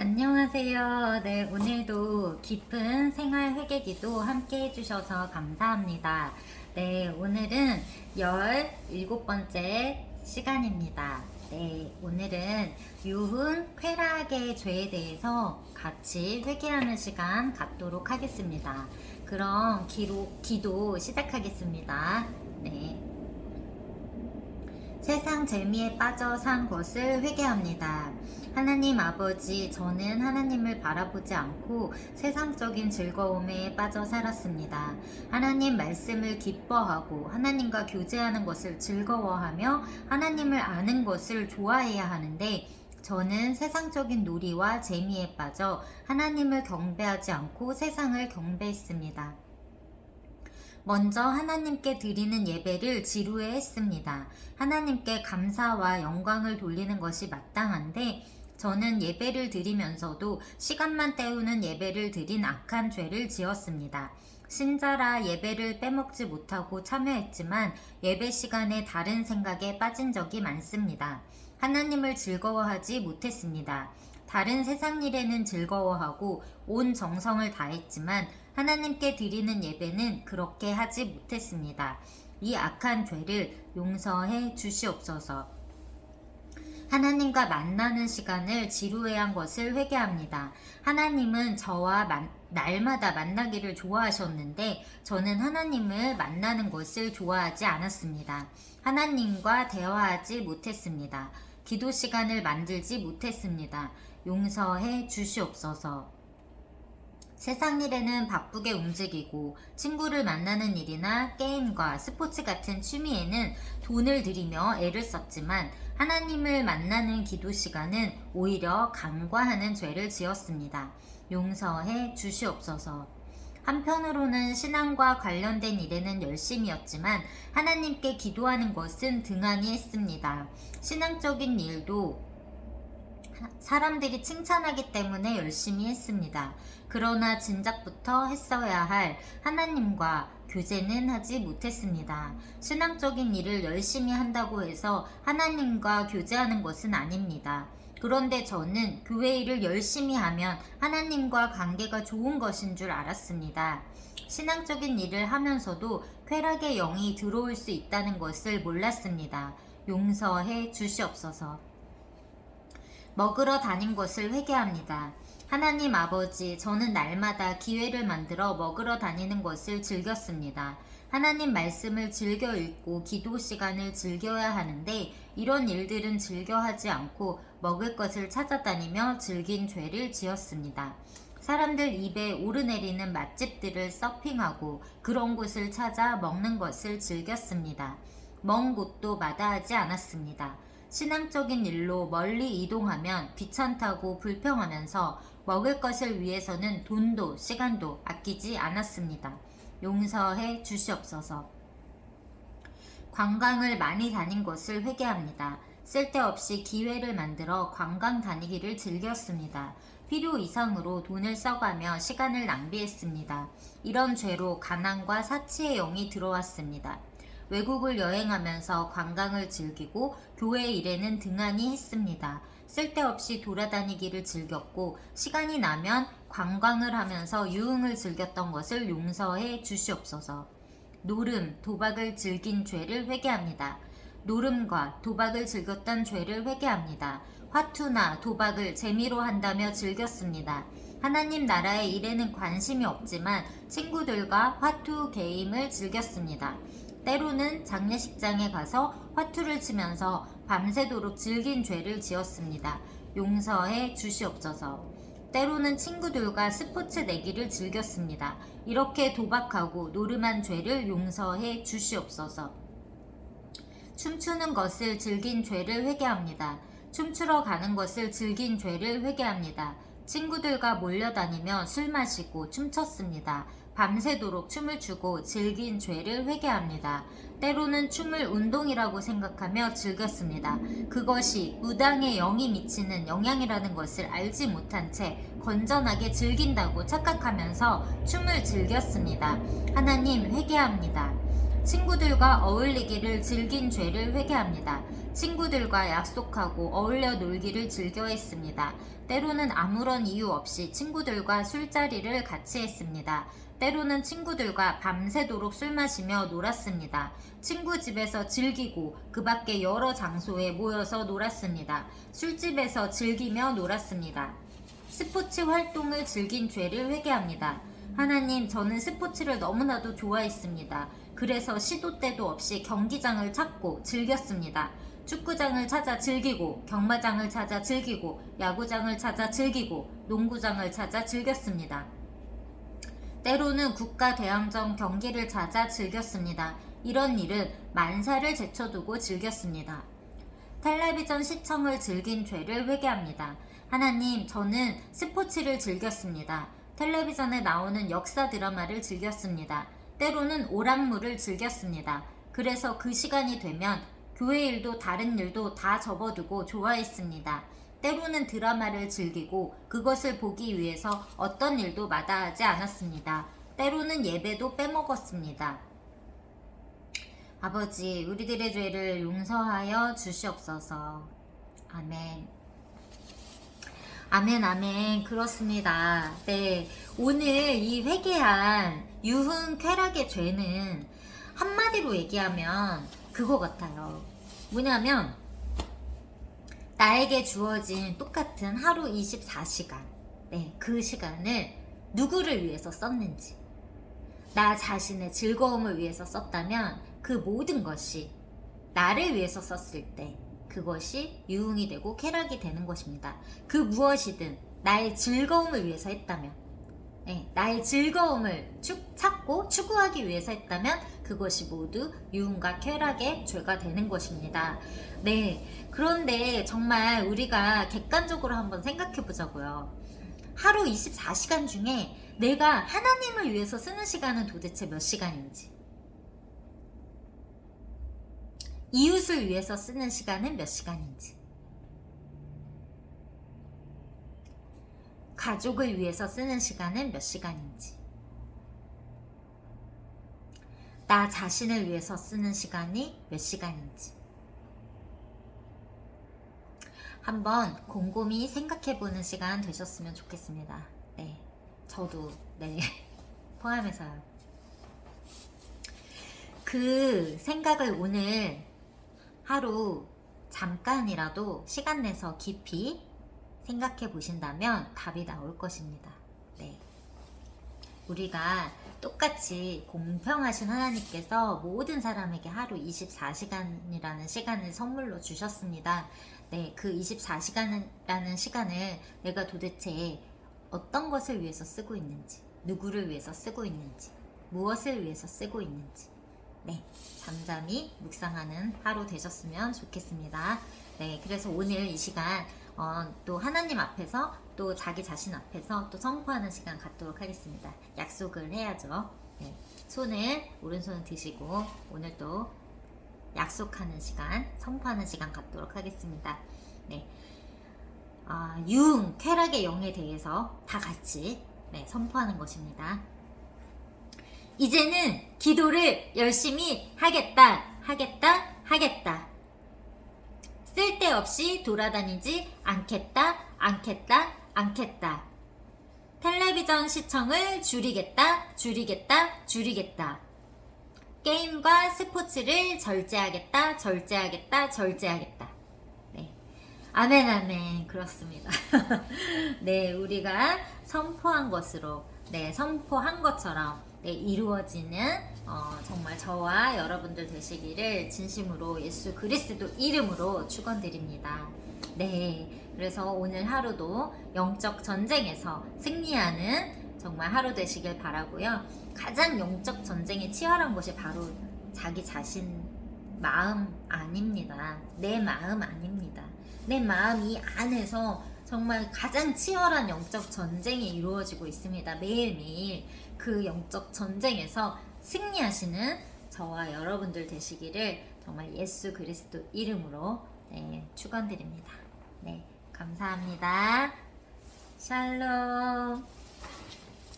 안녕하세요. 네, 오늘도 깊은 생활 회개기도 함께 해주셔서 감사합니다. 네, 오늘은 17번째 시간입니다. 네, 오늘은 유흥 쾌락의 죄에 대해서 같이 회개하는 시간 갖도록 하겠습니다. 그럼 기도 시작하겠습니다. 네. 세상 재미에 빠져 산 것을 회개합니다. 하나님 아버지, 저는 하나님을 바라보지 않고 세상적인 즐거움에 빠져 살았습니다. 하나님 말씀을 기뻐하고 하나님과 교제하는 것을 즐거워하며 하나님을 아는 것을 좋아해야 하는데, 저는 세상적인 놀이와 재미에 빠져 하나님을 경배하지 않고 세상을 경배했습니다. 먼저 하나님께 드리는 예배를 지루해 했습니다. 하나님께 감사와 영광을 돌리는 것이 마땅한데, 저는 예배를 드리면서도 시간만 때우는 예배를 드린 악한 죄를 지었습니다. 신자라 예배를 빼먹지 못하고 참여했지만 예배 시간에 다른 생각에 빠진 적이 많습니다. 하나님을 즐거워하지 못했습니다. 다른 세상 일에는 즐거워하고 온 정성을 다했지만 하나님께 드리는 예배는 그렇게 하지 못했습니다. 이 악한 죄를 용서해 주시옵소서. 하나님과 만나는 시간을 지루해한 것을 회개합니다. 하나님은 저와 날마다 만나기를 좋아하셨는데, 저는 하나님을 만나는 것을 좋아하지 않았습니다. 하나님과 대화하지 못했습니다. 기도 시간을 만들지 못했습니다. 용서해 주시옵소서. 세상 일에는 바쁘게 움직이고 친구를 만나는 일이나 게임과 스포츠 같은 취미에는 돈을 들이며 애를 썼지만, 하나님을 만나는 기도 시간은 오히려 간과하는 죄를 지었습니다. 용서해 주시옵소서. 한편으로는 신앙과 관련된 일에는 열심이었지만 하나님께 기도하는 것은 등한히 했습니다. 신앙적인 일도 사람들이 칭찬하기 때문에 열심히 했습니다. 그러나 진작부터 했어야 할 하나님과 교제는 하지 못했습니다. 신앙적인 일을 열심히 한다고 해서 하나님과 교제하는 것은 아닙니다. 그런데 저는 교회 일을 열심히 하면 하나님과 관계가 좋은 것인 줄 알았습니다. 신앙적인 일을 하면서도 쾌락의 영이 들어올 수 있다는 것을 몰랐습니다. 용서해 주시옵소서. 먹으러 다닌 것을 회개합니다. 하나님 아버지, 저는 날마다 기회를 만들어 먹으러 다니는 것을 즐겼습니다. 하나님 말씀을 즐겨 읽고 기도 시간을 즐겨야 하는데, 이런 일들은 즐겨 하지 않고 먹을 것을 찾아다니며 즐긴 죄를 지었습니다. 사람들 입에 오르내리는 맛집들을 서핑하고 그런 곳을 찾아 먹는 것을 즐겼습니다. 먼 곳도 마다하지 않았습니다. 신앙적인 일로 멀리 이동하면 귀찮다고 불평하면서 먹을 것을 위해서는 돈도 시간도 아끼지 않았습니다. 용서해 주시옵소서. 관광을 많이 다닌 것을 회개합니다. 쓸데없이 기회를 만들어 관광 다니기를 즐겼습니다. 필요 이상으로 돈을 써가며 시간을 낭비했습니다. 이런 죄로 가난과 사치의 영이 들어왔습니다. 외국을 여행하면서 관광을 즐기고 교회 일에는 등한히 했습니다. 쓸데없이 돌아다니기를 즐겼고, 시간이 나면 관광을 하면서 유흥을 즐겼던 것을 용서해 주시옵소서. 노름, 도박을 즐긴 죄를 회개합니다. 노름과 도박을 즐겼던 죄를 회개합니다. 화투나 도박을 재미로 한다며 즐겼습니다. 하나님 나라의 일에는 관심이 없지만 친구들과 화투 게임을 즐겼습니다. 때로는 장례식장에 가서 화투를 치면서 밤새도록 즐긴 죄를 지었습니다. 용서해 주시옵소서. 때로는 친구들과 스포츠 내기를 즐겼습니다. 이렇게 도박하고 노름한 죄를 용서해 주시옵소서. 춤추는 것을 즐긴 죄를 회개합니다. 춤추러 가는 것을 즐긴 죄를 회개합니다. 친구들과 몰려다니며 술 마시고 춤췄습니다. 밤새도록 춤을 추고 즐긴 죄를 회개합니다. 때로는 춤을 운동이라고 생각하며 즐겼습니다. 그것이 무당의 영이 미치는 영향이라는 것을 알지 못한 채 건전하게 즐긴다고 착각하면서 춤을 즐겼습니다. 하나님, 회개합니다. 친구들과 어울리기를 즐긴 죄를 회개합니다. 친구들과 약속하고 어울려 놀기를 즐겨 했습니다. 때로는 아무런 이유 없이 친구들과 술자리를 같이 했습니다. 때로는 친구들과 밤새도록 술 마시며 놀았습니다. 친구 집에서 즐기고 그 밖에 여러 장소에 모여서 놀았습니다. 술집에서 즐기며 놀았습니다. 스포츠 활동을 즐긴 죄를 회개합니다. 하나님, 저는 스포츠를 너무나도 좋아했습니다. 그래서 시도 때도 없이 경기장을 찾고 즐겼습니다. 축구장을 찾아 즐기고, 경마장을 찾아 즐기고, 야구장을 찾아 즐기고, 농구장을 찾아 즐겼습니다. 때로는 국가대항전 경기를 찾아 즐겼습니다. 이런 일은 만사를 제쳐두고 즐겼습니다. 텔레비전 시청을 즐긴 죄를 회개합니다. 하나님, 저는 스포츠를 즐겼습니다. 텔레비전에 나오는 역사 드라마를 즐겼습니다. 때로는 오락물을 즐겼습니다. 그래서 그 시간이 되면 교회 일도 다른 일도 다 접어두고 좋아했습니다. 때로는 드라마를 즐기고 그것을 보기 위해서 어떤 일도 마다하지 않았습니다. 때로는 예배도 빼먹었습니다. 아버지, 우리들의 죄를 용서하여 주시옵소서. 아멘. 아멘, 아멘. 그렇습니다. 네. 오늘 이 회개한 유흥 쾌락의 죄는 한마디로 얘기하면 그거 같아요. 뭐냐면, 나에게 주어진 똑같은 하루 24시간. 네. 그 시간을 누구를 위해서 썼는지. 나 자신의 즐거움을 위해서 썼다면 그 모든 것이 나를 위해서 썼을 때 그것이 유흥이 되고 쾌락이 되는 것입니다. 그 무엇이든 나의 즐거움을 위해서 했다면, 네, 나의 즐거움을 찾고 추구하기 위해서 했다면 그것이 모두 유흥과 쾌락의 죄가 되는 것입니다. 네, 그런데 정말 우리가 객관적으로 한번 생각해 보자고요. 하루 24시간 중에 내가 하나님을 위해서 쓰는 시간은 도대체 몇 시간인지, 이웃을 위해서 쓰는 시간은 몇 시간인지, 가족을 위해서 쓰는 시간은 몇 시간인지, 나 자신을 위해서 쓰는 시간이 몇 시간인지 한번 곰곰이 생각해보는 시간 되셨으면 좋겠습니다. 네, 저도 네 포함해서요. 그 생각을 오늘 하루 잠깐이라도 시간 내서 깊이 생각해 보신다면 답이 나올 것입니다. 네. 우리가 똑같이 공평하신 하나님께서 모든 사람에게 하루 24시간이라는 시간을 선물로 주셨습니다. 네, 그 24시간이라는 시간을 내가 도대체 어떤 것을 위해서 쓰고 있는지, 누구를 위해서 쓰고 있는지, 무엇을 위해서 쓰고 있는지, 네, 잠잠히 묵상하는 하루 되셨으면 좋겠습니다. 네, 그래서 오늘 이 시간 또 하나님 앞에서 또 자기 자신 앞에서 또 선포하는 시간 갖도록 하겠습니다. 약속을 해야죠. 네, 오른손을 드시고 오늘 또 약속하는 시간, 선포하는 시간 갖도록 하겠습니다. 네, 유흥, 쾌락의 영에 대해서 다 같이 선포하는 것입니다. 이제는 기도를 열심히 하겠다. 쓸데없이 돌아다니지 않겠다. 텔레비전 시청을 줄이겠다. 게임과 스포츠를 절제하겠다. 네. 아멘, 아멘. 그렇습니다. 네, 우리가 선포한 것으로, 선포한 것처럼, 이루어지는 정말 저와 여러분들 되시기를 진심으로 예수 그리스도 이름으로 축원드립니다. 네, 그래서 오늘 하루도 영적 전쟁에서 승리하는 정말 하루 되시길 바라고요. 가장 영적 전쟁이 치열한 것이 바로 자기 자신 마음 아닙니다. 내 마음 아닙니다. 내 마음 이 안에서 정말 가장 치열한 영적 전쟁이 이루어지고 있습니다. 매일매일 그 영적 전쟁에서 승리하시는 저와 여러분들 되시기를 정말 예수 그리스도 이름으로 축원드립니다. 네, 감사합니다. 샬롬.